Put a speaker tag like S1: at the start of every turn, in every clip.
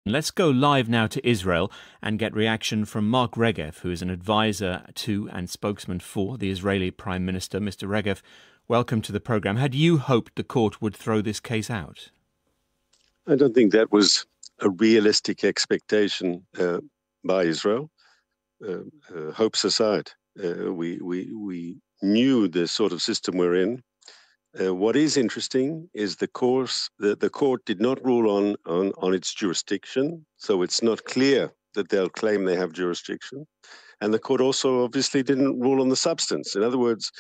S1: Let's go live now to Israel and get reaction from Mark Regev, who is an advisor to and spokesman for the Israeli Prime Minister. Mr. Regev, welcome to the programme. Had you hoped the court would throw this case out?
S2: I don't think that was a realistic expectation by Israel. Hopes aside, we knew the sort of system we're in. What is interesting is the court did not rule on its jurisdiction, so it's not clear that they'll claim they have jurisdiction. And the court also obviously didn't rule on the substance. In other words,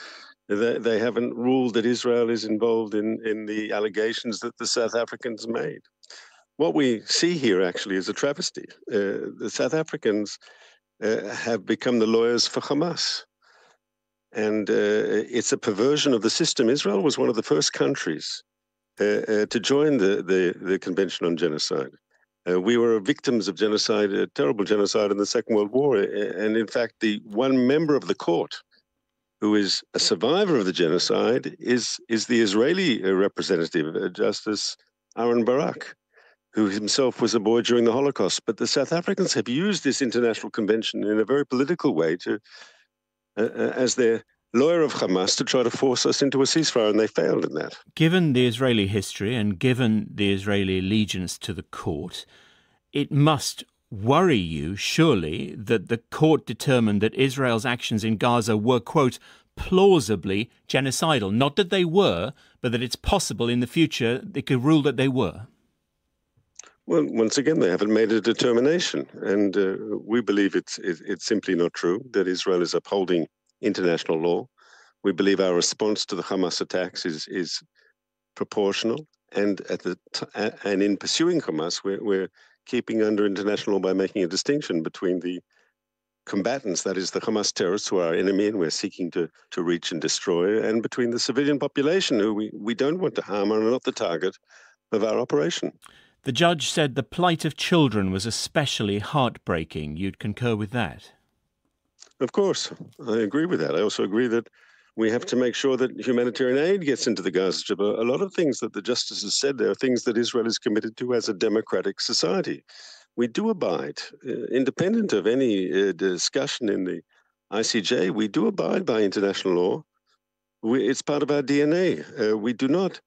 S2: they haven't ruled that Israel is involved in the allegations that the South Africans made. What we see here actually is a travesty. The South Africans have become the lawyers for Hamas. And it's a perversion of the system. Israel was one of the first countries to join the Convention on Genocide. We were victims of genocide, a terrible genocide in the Second World War. And in fact, the one member of the court who is a survivor of the genocide is the Israeli representative, Justice Aaron Barak, who himself was a boy during the Holocaust. But the South Africans have used this international convention in a very political way to as their lawyer of Hamas to try to force us into a ceasefire, and they failed in that.
S1: Given the Israeli history and given the Israeli allegiance to the court, it must worry you, surely, that the court determined that Israel's actions in Gaza were, quote, plausibly genocidal. Not that they were, but that it's possible in the future they could rule that they were.
S2: Well, once again, they haven't made a determination, and we believe it's simply not true that Israel is upholding international law. We believe our response to the Hamas attacks is proportional, and in pursuing Hamas, we're keeping under international law by making a distinction between the combatants, that is the Hamas terrorists who are our enemy and we're seeking to reach and destroy, and between the civilian population who we don't want to harm and are not the target of our operation.
S1: The judge said the plight of children was especially heartbreaking. You'd concur with that?
S2: Of course, I agree with that. I also agree that we have to make sure that humanitarian aid gets into the Gaza Strip. A lot of things that the justices said there are things that Israel is committed to as a democratic society. We do abide, independent of any discussion in the ICJ, we do abide by international law. It's part of our DNA. We do not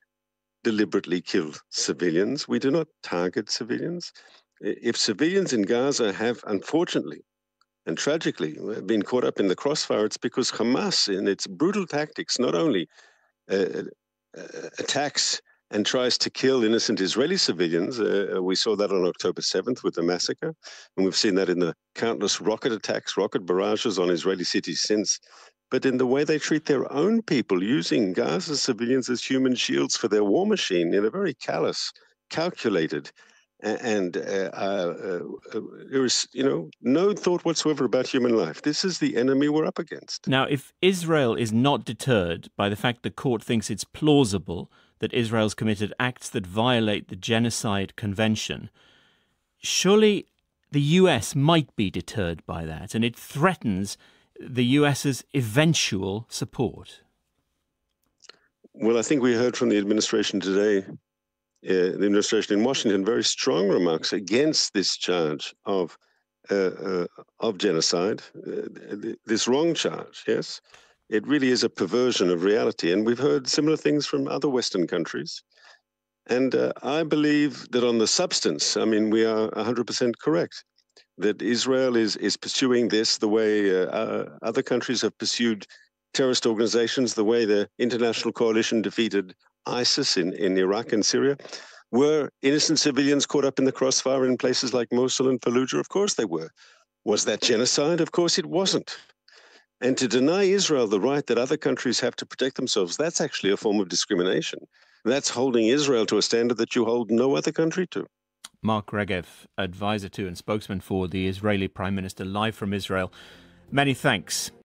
S2: deliberately kill civilians. We do not target civilians. If civilians in Gaza have, unfortunately and tragically, been caught up in the crossfire, it's because Hamas, in its brutal tactics, not only attacks and tries to kill innocent Israeli civilians. We saw that on October 7th with the massacre, and we've seen that in the countless rocket attacks, rocket barrages on Israeli cities since. But in the way they treat their own people, using Gaza civilians as human shields for their war machine in a very callous, calculated, and there is, no thought whatsoever about human life. This is the enemy we're up against.
S1: Now, if Israel is not deterred by the fact the court thinks it's plausible that Israel's committed acts that violate the Genocide Convention, surely the US might be deterred by that, and it threatens the US's eventual support.
S2: Well, I think we heard from the administration today, the administration in Washington, very strong remarks against this charge of genocide, this wrong charge, yes. It really is a perversion of reality, and we've heard similar things from other Western countries. And I believe that on the substance, we are 100% correct, that Israel is pursuing this the way other countries have pursued terrorist organizations, the way the international coalition defeated ISIS in Iraq and Syria. Were innocent civilians caught up in the crossfire in places like Mosul and Fallujah? Of course they were. Was that genocide? Of course it wasn't. And to deny Israel the right that other countries have to protect themselves, that's actually a form of discrimination. That's holding Israel to a standard that you hold no other country to.
S1: Mark Regev, advisor to and spokesman for the Israeli Prime Minister, live from Israel. Many thanks.